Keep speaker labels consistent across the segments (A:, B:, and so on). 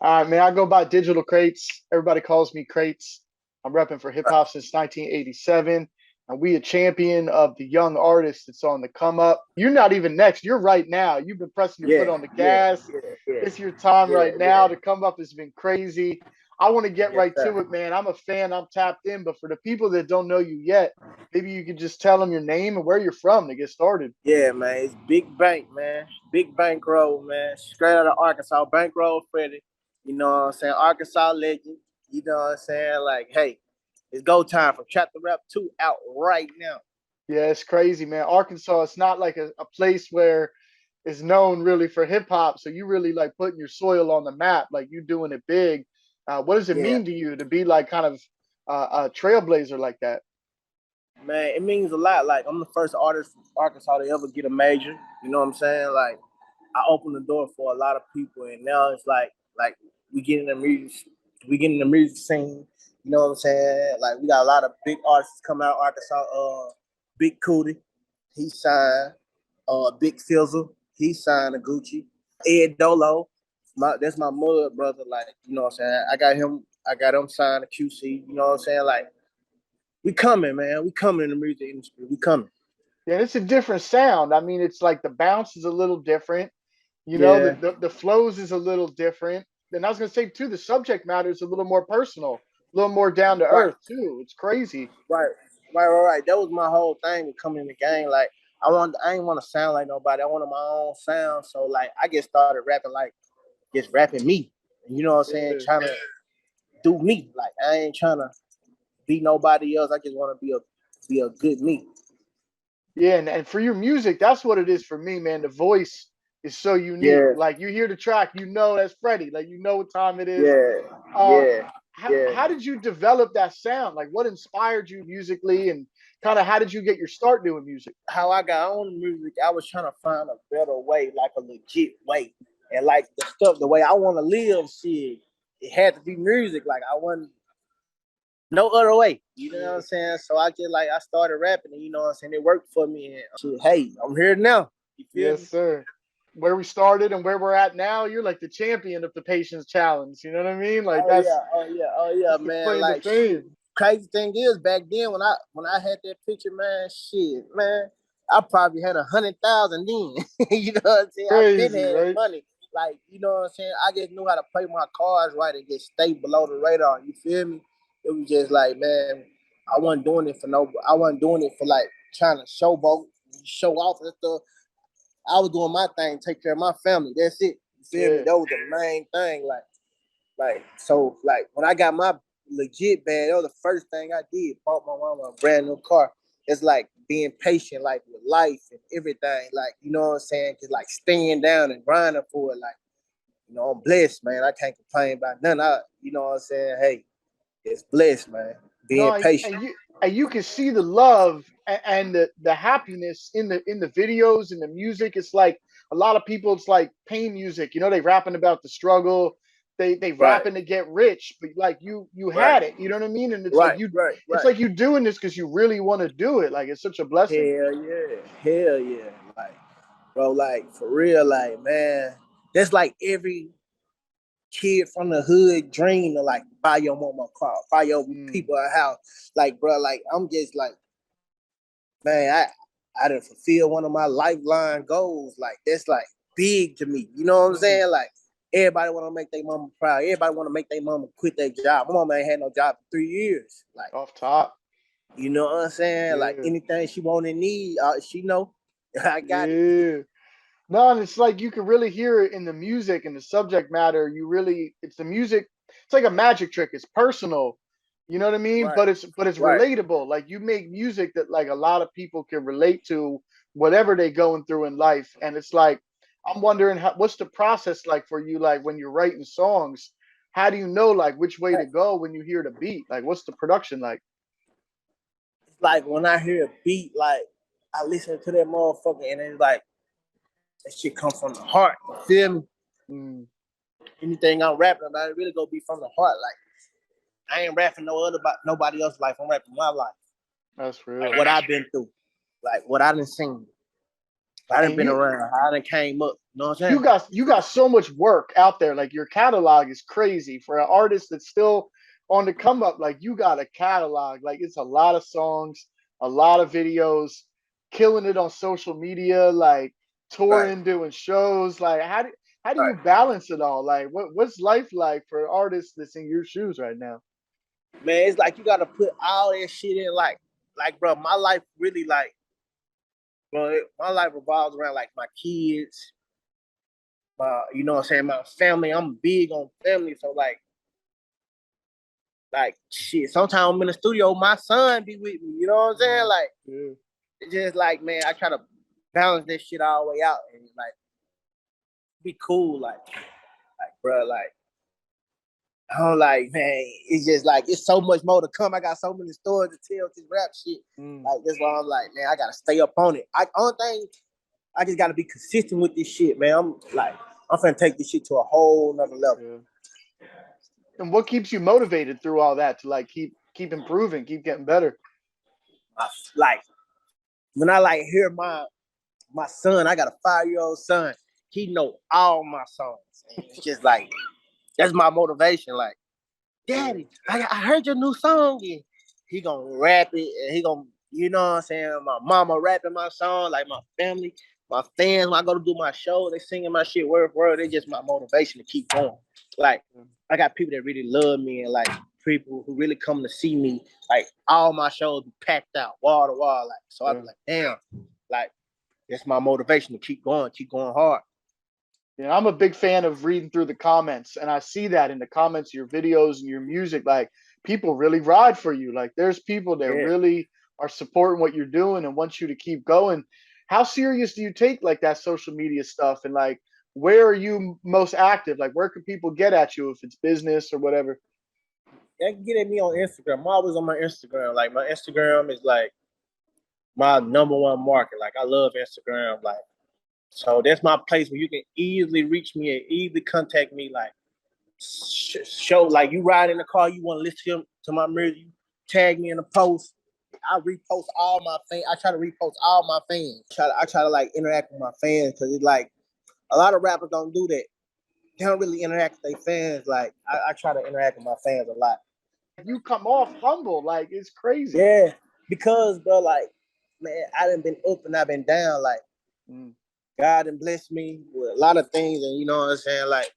A: All right, man. I go by Digital Crates. Everybody calls me Crates. I'm repping for hip hop since 1987. And we a champion of the young artist that's on the come up. You're not even next. You're right now. You've been pressing your foot
B: Yeah,
A: on the
B: yeah,
A: gas.
B: yeah, yeah,
A: It's your time
B: yeah,
A: right now.
B: yeah.
A: To come up has been crazy. I want to get
B: Yes,
A: right to
B: sir.
A: it, man. I'm a fan. I'm tapped in. But for the people that don't know you yet, maybe you could just tell them your name and where you're from to get started.
B: Yeah, man. It's Big Bank, man. Big Bankroll, man. Straight out of Arkansas. Bankroll Freddie. You know what I'm saying? Arkansas legend. You know what I'm saying? Like, hey, it's go time for Chapter Rap 2 out right now.
A: Yeah, it's crazy, man. Arkansas, it's not like a place where it's known really for hip hop. So you really like putting your soil on the map, like you doing it big. What does it
B: Yeah,
A: mean to you to be like kind of a trailblazer like that?
B: man, it means a lot. Like, I'm the first artist from Arkansas to ever get a major. You know what I'm saying? Like, I opened the door for a lot of people, and now it's like we get in the music, we get in the music scene. You know what I'm saying? Like, we got a lot of big artists coming out of Arkansas. Big Cootie, he signed. Big Fizzle, he signed to Gucci. Ed Dolo, that's my mother brother. Like, you know what I'm saying? I got him signed to QC. You know what I'm saying? Like, we coming, man. We coming in the music industry. We coming.
A: Yeah, it's a different sound. I mean, it's like the bounce is a little different. You know,
B: Yeah.
A: the flows is a little different. And I was gonna say too, the subject matter is a little more personal, a little more down to
B: Right.
A: earth too. It's crazy.
B: Right, right. That was my whole thing with coming in the game. Like, I ain't want to sound like nobody. I wanted my own sound. So like, I just started rapping like just rapping me. You know what I'm saying?
A: Yeah.
B: Trying to do me. Like, I ain't trying to be nobody else. I just want to be a good me.
A: Yeah, and for your music, that's what it is for me, man. The voice is so unique.
B: Yeah,
A: Like you hear the track, you know that's Freddie. Like you know what time it is.
B: yeah,
A: Uh,
B: yeah, yeah.
A: how did you develop that sound? Like what inspired you musically, and kind of how did you get your start doing music?
B: How I got on music, I was trying to find a better way, like a legit way, and like the stuff, the way I want to live. Shit, it had to be music. Like, I wasn't no other way. You know what I'm saying? So I started rapping, and you know what I'm saying, it worked for me. And shit, hey, I'm here now. You feel
A: Yes,
B: me?
A: sir. Where we started and where we're at now, you're like the champion of the patience challenge. You know what I mean? Like
B: Oh yeah, oh yeah, oh yeah,
A: that's the
B: man.
A: claim to
B: Like, shit.
A: fame.
B: Crazy thing is, back then when I had that picture, man, shit, man, I probably had 100,000 then. You know what I'm saying? I been
A: Crazy,
B: had
A: right?
B: money. Like, you know what I'm saying? I just knew how to play my cards right and just stay below the radar. You feel me? It was just like, man, I wasn't doing it for like trying to showboat, show off and stuff. I was doing my thing, take care of my family. That's it. You feel me?
A: Yeah.
B: That was the main thing. Like when I got my legit bag, that was the first thing I did. Bought my mama a brand new car. It's like being patient, like with life and everything. Like, you know what I'm saying? Just like staying down and grinding for it. Like, you know, I'm blessed, man. I can't complain about nothing. You know what I'm saying? Hey, it's blessed, man.
A: No,
B: Being patient.
A: and you can see the love and the happiness in the videos and the music. It's like a lot of people. It's like pain music. You know, they rapping about the struggle. They
B: Right,
A: rapping to get rich, but like you
B: right,
A: had it. You know what I mean? And it's like
B: right,
A: you.
B: right,
A: It's
B: right.
A: like you doing this because you really want to do it. Like it's such a blessing.
B: Hell yeah. Hell yeah. Like, bro, like for real, like, man, that's like every kid from the hood dream to like buy your mama a car, buy your
A: Mm.
B: people a house. Like, bro, like I'm just like, man, I done fulfilled one of my lifeline goals. Like, that's like big to me. You know what I'm
A: Mm.
B: saying? Like, everybody want to make their mama proud. Everybody want to make their mama quit their job. My mama ain't had no job for 3 years. Like,
A: Off top.
B: you know what I'm saying? Like,
A: Yeah.
B: anything she want and need, she know I got it.
A: Yeah. No, and it's like you can really hear it in the music and the subject matter. You really, it's the music. It's like a magic trick. It's personal, you know what I mean?
B: Right,
A: But it's
B: right.
A: relatable. Like you make music that like a lot of people can relate to, whatever they going through in life. And it's like I'm wondering what's the process like for you? Like when you're writing songs, how do you know like which way to
B: Right.
A: go when you hear the beat? Like what's the production like?
B: It's like when I hear a beat, like I listen to that motherfucker and it's like that shit come from the heart. You feel me?
A: Mm,
B: Anything I'm rapping about, it really gonna be from the heart. Like, I ain't rapping no other about nobody else's life. I'm rapping my life.
A: that's
B: Like
A: real.
B: what I've been through. Like what I done seen. I done
A: And
B: been around. I done came up. You know what I'm saying?
A: you got so much work out there. Like your catalog is crazy for an artist that's still on the come up. Like you got a catalog. Like it's a lot of songs, a lot of videos, killing it on social media, like
B: Right.
A: touring, doing shows. Like how do you
B: Right.
A: balance it all? Like what's life like for an artist that's in your shoes right now?
B: Man, it's like you gotta put all that shit in. Like, bro, my life really bro, my life revolves around like my kids, you know what I'm saying, my family. I'm big on family, so like shit. Sometimes I'm in the studio, my son be with me. You know what I'm saying? Like,
A: Yeah.
B: it's just like, man, I try to balance this shit all the way out and like be cool, bro, like. I'm like, man, it's just like it's so much more to come. I got so many stories to tell this rap shit. Like that's why I'm like, man, I gotta stay up on it. Only thing I just gotta be consistent with this shit, man. I'm finna take this shit to a whole nother level.
A: Yeah. And what keeps you motivated through all that to like keep improving, keep getting better?
B: Like when I like hear my son, I got a 5-year-old son. He know all my songs. And it's just like that's my motivation. Like, Daddy, I heard your new song. And he gonna rap it, and he gonna, you know what I'm saying? My mama rapping my song, like my family, my fans. When I go to do my show, they singing my shit word for word. They just my motivation to keep going. Like, I got people that really love me, and like people who really come to see me. Like all my shows be packed out, wall to wall. Like, so I be like, damn, like that's my motivation to keep going hard.
A: Yeah, I'm a big fan of reading through the comments, and I see that in the comments of your videos and your music. Like people really ride for you. Like there's people that
B: Yeah.
A: really are supporting what you're doing and want you to keep going. How serious do you take like that social media stuff? And like where are you most active? Like where can people get at you if it's business or whatever?
B: They can get at me on Instagram. I'm always on my Instagram. Like my Instagram is like my number one market. Like I love Instagram. Like so that's my place where you can easily reach me and easily contact me. Like show like you ride in the car, you want to listen to my music, you tag me in a post. I repost all my fans. I try to repost all my fans. I try to like interact with my fans because it's like a lot of rappers don't do that. They don't really interact with their fans. Like I try to interact with my fans a lot.
A: You come off humble, like it's crazy.
B: Yeah, because bro, like, man, I done been up and I've been down. Like, God done blessed me with a lot of things, and you know what I'm saying. Like,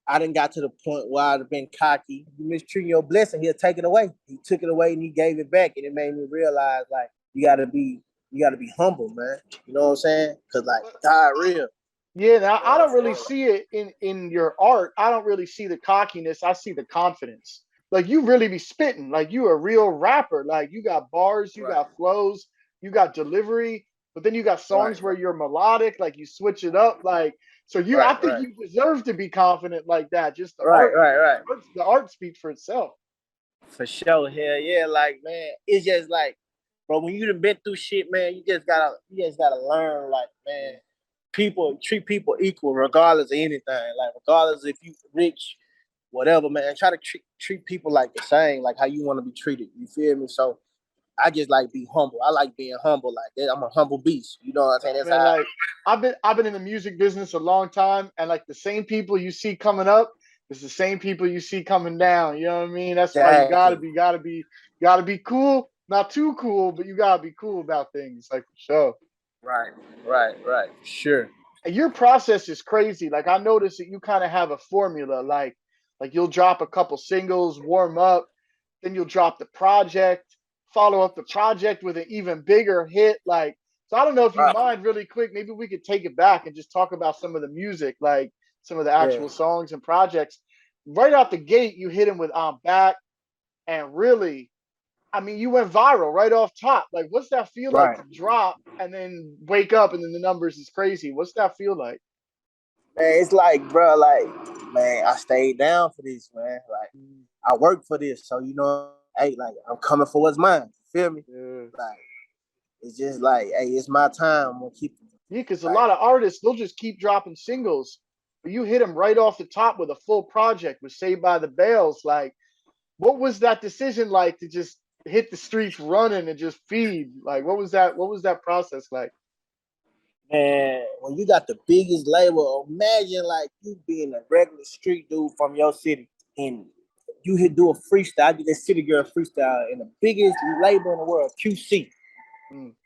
B: I done got to the point where I'd have been cocky. You mistreat your blessing, he'll take it away. He took it away and he gave it back, and it made me realize like you gotta be humble, man. You know what I'm saying? Cause like God real.
A: Yeah, now,
B: You know
A: I
B: what
A: don't
B: I'm
A: really
B: saying?
A: see it in your art. I don't really see the cockiness. I see the confidence. Like you really be spitting. Like you a real rapper. Like you got bars, you
B: Right,
A: got flows, you got delivery, but then you got
B: right,
A: songs where you're melodic. Like you switch it up. Like so you. I
B: right,
A: think
B: right,
A: you deserve to be confident like that. Just
B: right, right, right.
A: the art speaks for itself.
B: For sure, hell yeah. Like, man, it's just like, bro, when you done been through shit, man, you just gotta learn, like, man, people treat people equal regardless of anything. Like, regardless if you rich, whatever, man. Try to treat people like the same, like how you want to be treated. You feel me? So I just like be humble. I like being humble like that. I'm a humble beast. You know what I'm saying? That's
A: Man,
B: how.
A: like I've been in the music business a long time, and like the same people you see coming up, it's the same people you see coming down. You know what I mean? That's why you
B: Exactly.
A: gotta be cool, not too cool, but you gotta be cool about things, like for sure.
B: Right, right. Sure.
A: And your process is crazy. Like I noticed that you kind of have a formula. Like you'll drop a couple singles, warm up, then you'll drop the project, follow up the project with an even bigger hit. Like, so I don't know if you
B: Right.
A: mind really quick. Maybe we could take it back and just talk about some of the music, like some of the
B: Yeah.
A: actual songs and projects. Right out the gate, you hit him with "I'm Back," and really, I mean, you went viral right off top. Like, what's that feel like
B: Right.
A: to drop and then wake up and then the numbers is crazy? What's that feel like?
B: Man, it's like, bro, like, man, I stayed down for this, man. Like, I worked for this, so you know, hey, like, I'm coming for what's mine. You feel me?
A: Yeah.
B: Like, it's just like, hey, it's my time. I'm gonna keep
A: Yeah, because a
B: like,
A: lot of artists they'll just keep dropping singles, but you hit them right off the top with a full project with "Saved by the Bells." Like, what was that decision like to just hit the streets running and just feed? Like, what was that? What was that process like?
B: And when you got the biggest label, imagine like you being a regular street dude from your city and you hit do a freestyle. I did that City Girl freestyle in the biggest label in the world, QC.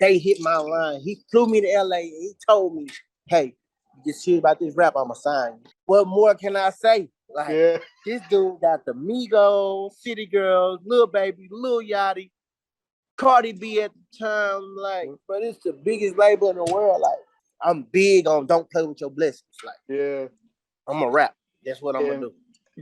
B: They hit my line. He flew me to LA and he told me, hey, you get serious about this rap, I'ma sign you. What more can I say? Like, this dude got the Migos, City Girls, Lil Baby, Lil Yachty, Cardi B at the time. Like, but it's the biggest label in the world. Like, I'm big on don't play with your blessings. Like, I'm a rap. That's what I'm gonna do.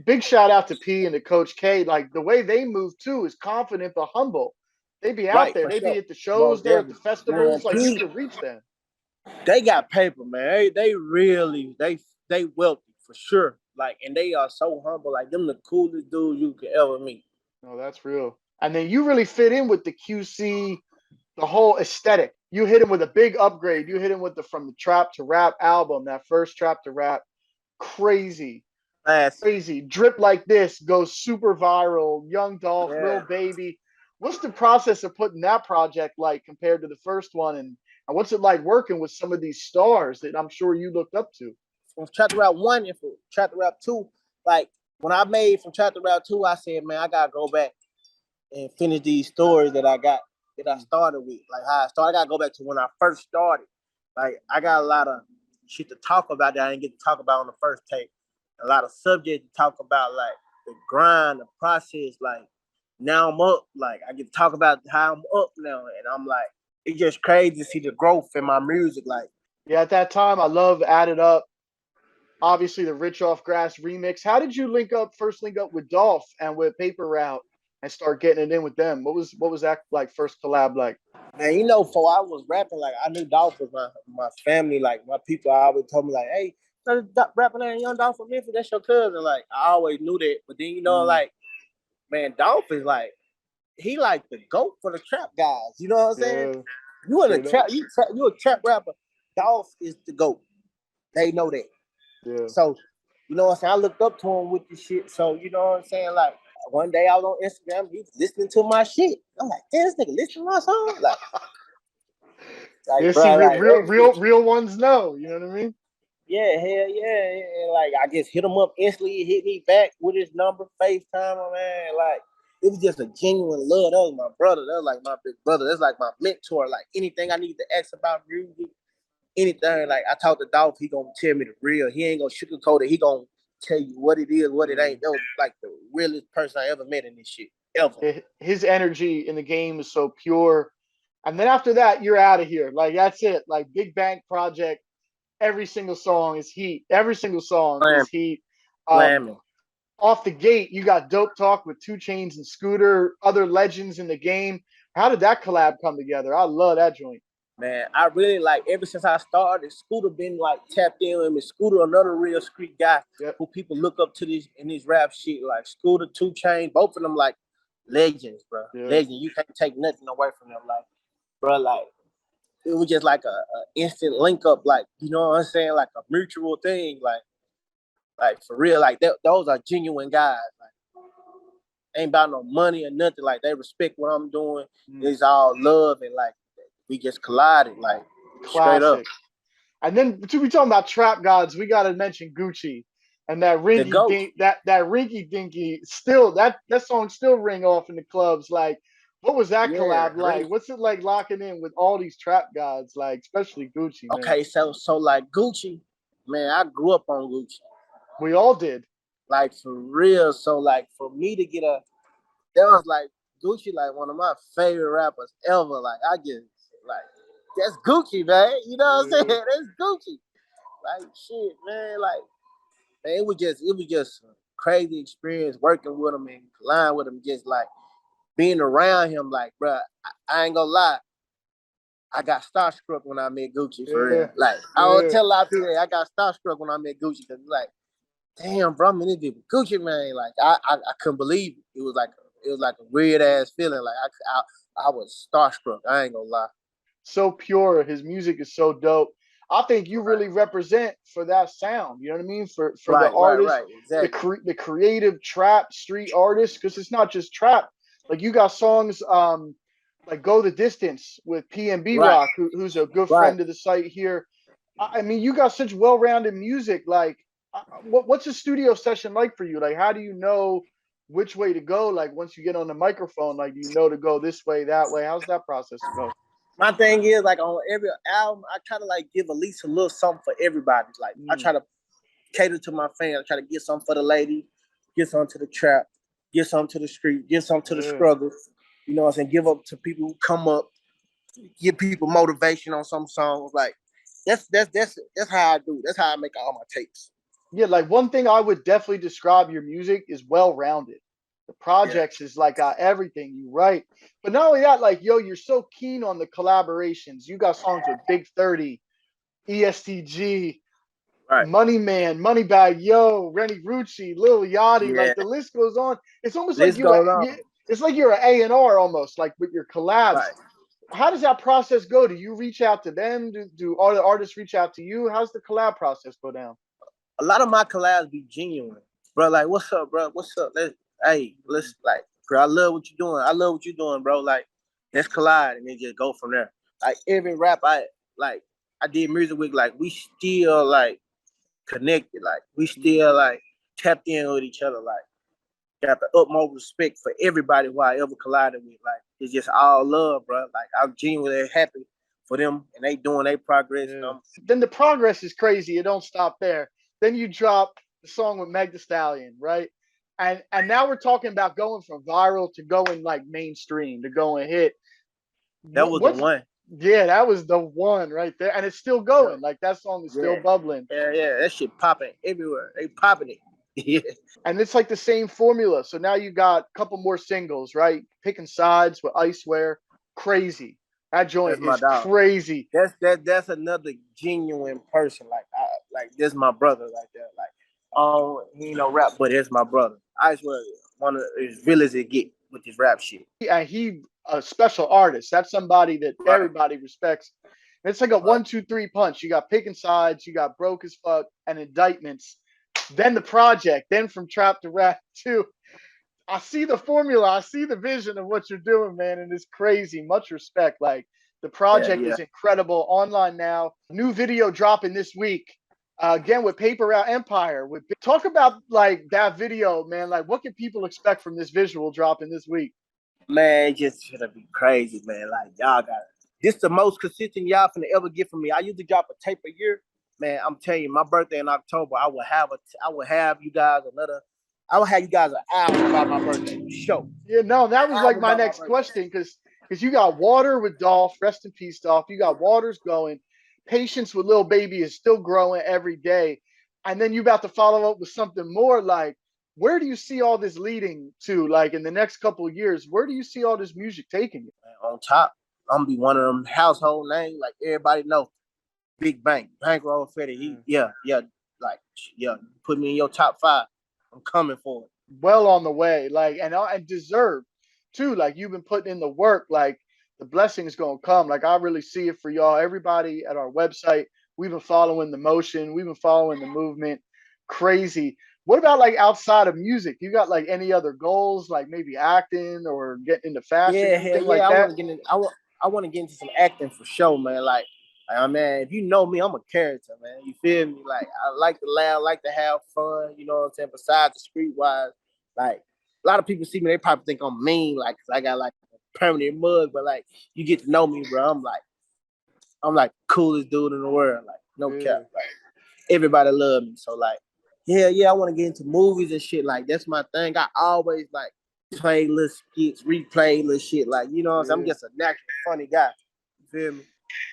A: Big shout out to P and to Coach K. Like the way they move too is confident but humble. They be out there. They be at the shows, they're at the festivals. Man, like you could reach them.
B: They got paper, man. They really they wealthy for sure. Like, and they are so humble. Like them the coolest dudes you could ever meet.
A: No, that's real. And then you really fit in with the QC, the whole aesthetic. You hit him with a big upgrade. You hit him with the From the Trap to Rap album, that first Trap to Rap. Crazy. Crazy. Drip Like This goes super viral. Young Dolph, Lil Baby. What's the process of putting that project like compared to the first one? And what's it like working with some of these stars that I'm sure you looked up to?
B: From Trap to Rap 1 and from Trap to Rap 2, like when I made from Trap to Rap 2, I said, man, I gotta go back and finish these stories that I started with. Like how I started, I gotta go back to when I first started. Like I got a lot of shit to talk about that I didn't get to talk about on the first tape. A lot of subjects to talk about, like the grind, the process. Like now I'm up. Like I get to talk about how I'm up now, and I'm like, it's just crazy to see the growth in my music. Like,
A: yeah, at that time, I love Add It Up. Obviously, the Rich Off Grass remix. How did you first link up with Dolph and with Paper Route and start getting it in with them? What was that like first collab like?
B: Man, you know, before I was rapping, like I knew Dolph was my family. Like my people always told me, like, hey, rapping that Young Dolph from Memphis, that's your cousin. Like I always knew that. But then you know, like, man, Dolph is like, he like the GOAT for the trap guys. You know what I'm saying? You in a trap, you a trap rapper. Dolph is the GOAT. They know that.
A: Yeah.
B: So, you know what I'm saying? I looked up to him with this shit. So, you know what I'm saying? Like, one day I was on Instagram, he was listening to my shit. I'm like, damn, this nigga listen to my song? Like,
A: bro, like, real ones know. You know what I mean?
B: Yeah, hell yeah. And like, I just hit him up instantly. He hit me back with his number, FaceTime, man. Like, it was just a genuine love. That was my brother. That was like my big brother. That's like my mentor. Like, anything I need to ask about music, anything, like I talk to Dolph, he gonna tell me the real. He ain't gonna sugarcoat it. He gonna tell you what it is, what it ain't. That was like the realest person I ever met in this shit, ever.
A: His energy in the game is so pure. And then after that, you're out of here. Like, that's it. Like, Big Bang Project, every single song is heat. Every single song is heat. Off the gate, you got Dope Talk with 2 Chainz and Scooter, other legends in the game. How did that collab come together? I love that joint.
B: Man, I really like, ever since I started, Scooter been like tapped in with me. Scooter, another real street guy who people look up to this in this rap shit. Like Scooter, 2 Chainz, both of them like legends, bro. Legends. You can't take nothing away from them. Like, bro, like it was just like a instant link up. Like, you know what I'm saying? Like a mutual thing. Like for real. Like those are genuine guys. Like, ain't about no money or nothing. Like they respect what I'm doing. It's all love and like. We just collided, like straight up.
A: And then to be talking about trap gods, we gotta mention Gucci and that rinky dinky. Still, that song still ring off in the clubs. Like, what was that collab like? What's it like locking in with all these trap gods, like especially Gucci? Man?
B: Okay, so like Gucci, man, I grew up on Gucci.
A: We all did.
B: Like for real. So like for me to get that was like Gucci, like one of my favorite rappers ever. Like I just. Like, that's Gucci, man. You know what I'm saying? That's Gucci. Like, shit, man. Like, man, it was just a crazy experience working with him and colliding with him. Just like being around him. Like, bro, I ain't gonna lie. I got starstruck when I met Gucci for real. Like, I would tell a lot of people I got starstruck when I met Gucci because like, damn, bro, I'm in this Gucci, man. Like, I couldn't believe it. It was like a weird ass feeling. Like, I was starstruck. I ain't gonna lie.
A: So pure. His music is so dope. I think you really represent for that sound. You know what I mean? For the artist, exactly. the creative trap street artist, because it's not just trap. Like you got songs like "Go the Distance" with PNB Rock, who's a good friend of the site here. I mean, you got such well-rounded music. Like, what's a studio session like for you? Like, how do you know which way to go? Like, once you get on the microphone, like, you know to go this way, that way. How's that process go?
B: My thing is like on every album, I try to like give at least a little something for everybody. Like I try to cater to my fans. I try to get something for the lady, get something to the trap, get something to the street, get something to the struggle. You know what I'm saying? Give up to people who come up, give people motivation on some songs. Like that's how I do. That's how I make all my tapes.
A: Yeah, like one thing I would definitely describe your music is well-rounded. The projects is like everything you write. But not only that, like, yo, you're so keen on the collaborations. You got songs with Big 30, ESTG,
B: Right.
A: Money Man, Moneybag Yo, Rennie Rucci, Lil Yachty, like the list goes on. It's almost like it's like you're an A&R almost, like with your collabs.
B: Right.
A: How does that process go? Do you reach out to them? Do all the artists reach out to you? How's the collab process go down?
B: A lot of my collabs be genuine, bro. Like, what's up, bro? What's up? Let's like, bro. I love what you're doing. I love what you're doing, bro. Like, let's collide and then just go from there. Like every rap I did music with, like we still like connected. Like we still like tapped in with each other. Like got the utmost respect for everybody who I ever collided with. Like it's just all love, bro. Like I'm genuinely happy for them and they doing their progress.
A: Yeah. Then the progress is crazy. It don't stop there. Then you drop the song with Meg Thee Stallion, right? And now we're talking about going from viral to going like mainstream to going hit.
B: That was the one.
A: Yeah, that was the one right there, and it's still going. Like that song is still bubbling.
B: Yeah, that shit popping everywhere. They popping it. Yeah.
A: And it's like the same formula. So now you got a couple more singles, right? Picking Sides with Icewear, crazy. That joint is crazy.
B: That's another genuine person. Like this my brother like that. Like he ain't no rap, but it's my brother. Icewear, one of as real as it get with this rap shit.
A: And he a special artist. That's somebody that everybody respects. And it's like a 1-2-3 punch. You got Picking Sides, you got Broke as Fuck, and Indictments. Then the project, then from trap to rap too. I see the formula, I see the vision of what you're doing, man, and it's crazy. Much respect. Like the project is incredible. Online now. New video dropping this week. Again with Paper Route Empire. Talk about like that video, man. Like what can people expect from this visual dropping this week?
B: Man, it just gonna be crazy, man. Like y'all got it. This the most consistent y'all finna ever get from me. I used to drop a tape a year. Man, I'm telling you, my birthday in October, I will have you guys an album about my birthday show.
A: Yeah, no, that was like my next question because you got Water with Dolph, rest in peace, Dolph. You got Waters going. Patience with Lil Baby is still growing every day, and then you about to follow up with something more. Like, where do you see all this leading to? Like in the next couple of years, where do you see all this music taking you?
B: On top, I'm gonna be one of them household names, like everybody know. Big Bank, Bankroll Freddie. Put me in your top 5. I'm coming for it.
A: Well on the way, like and deserved too. Like you've been putting in the work. Like the blessings gonna come. Like I really see it for y'all. Everybody at our website, we've been following the motion. We've been following the movement. Crazy. What about like outside of music? You got like any other goals, like maybe acting or getting into fashion? Anything like that?
B: I want to get into some acting for sure, man. Like, man, if you know me, I'm a character, man. You feel me? Like, I like to laugh, like to have fun. You know what I'm saying? Besides the streetwise, like a lot of people see me, they probably think I'm mean, like, cause I got like a permanent mug. But like, you get to know me, bro. I'm like coolest dude in the world. Like, no cap. Like, everybody love me. So like, I want to get into movies and shit. Like, that's my thing. I always like play little skits, replay little shit. Like, you know what I'm saying? I'm just a natural funny guy. You feel me?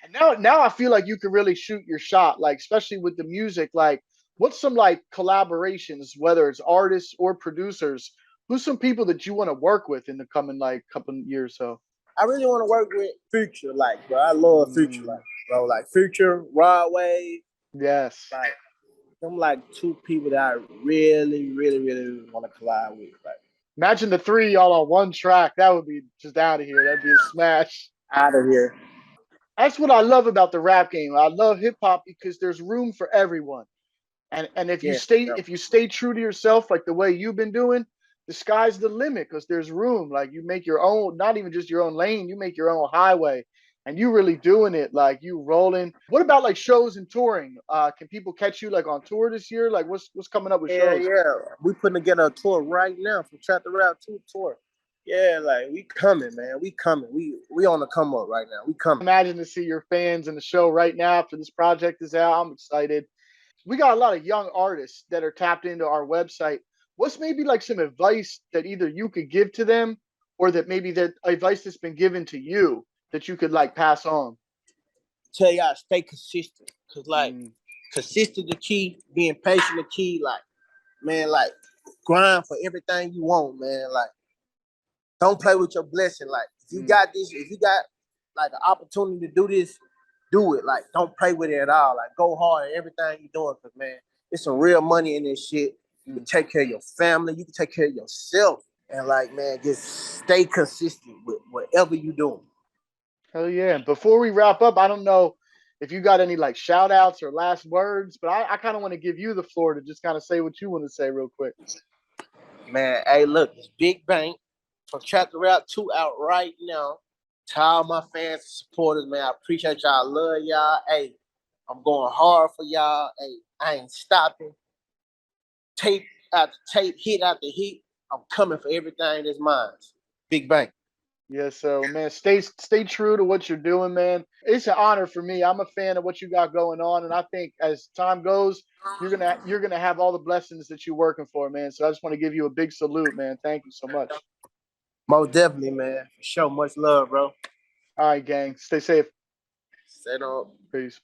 A: And now I feel like you can really shoot your shot, like especially with the music. Like, what's some like collaborations, whether it's artists or producers? Who's some people that you want to work with in the coming like couple years? So
B: I really want to work with Future, like, bro. I love Future, like, bro, like Future, Broadway.
A: Yes,
B: like I'm like 2 people that I really, really, really want to collide with. Like,
A: imagine the 3 y'all on one track. That would be just out of here. That'd be a smash.
B: Out of here.
A: That's what I love about the rap game. I love hip hop because there's room for everyone. And if you stay true to yourself, like the way you've been doing, the sky's the limit because there's room. Like you make your own, not even just your own lane, you make your own highway. and you really doing it. Like you rolling. What about like shows and touring? Can people catch you like on tour this year? Like what's coming up with
B: Yeah,
A: shows?
B: yeah. We putting together a tour right now from Trap the Rap 2 tour. Yeah, like we coming, man. We coming. We on the come up right now. We coming.
A: Imagine to see your fans in the show right now after this project is out. I'm excited. We got a lot of young artists that are tapped into our website. What's maybe like some advice that either you could give to them or that maybe that advice that's been given to you that you could like pass on?
B: Tell y'all stay consistent. Cause like
A: Mm,
B: consistent the key, being patient the key, like man, like grind for everything you want, man. Like don't play with your blessing. Like if you
A: mm.
B: got this, if you got like an opportunity to do this, do it. Like don't play with it at all. Like go hard at everything you're doing, cause man, there's some real money in this shit. You can take care of your family, you can take care of yourself. And like man, just stay consistent with whatever you're doing.
A: Hell yeah. Before we wrap up, I don't know if you got any like shout outs or last words, but I kind of want to give you the floor to just kind of say what you want to say real quick.
B: Man, hey, look, it's Big Bank from Trap the Rap 2 out right now. To all my fans and supporters, man, I appreciate y'all. I love y'all. Hey, I'm going hard for y'all. Hey, I ain't stopping. Tape after tape, hit after hit. I'm coming for everything that's mine. Big Bank.
A: Yeah, so man, stay true to what you're doing, man. It's an honor for me. I'm a fan of what you got going on, and I think as time goes, you're gonna have all the blessings that you're working for, man. So I just want to give you a big salute, man. Thank you so much.
B: Most definitely, man. For sure. Much love, bro.
A: All right, gang. Stay safe.
B: Set up.
A: Peace.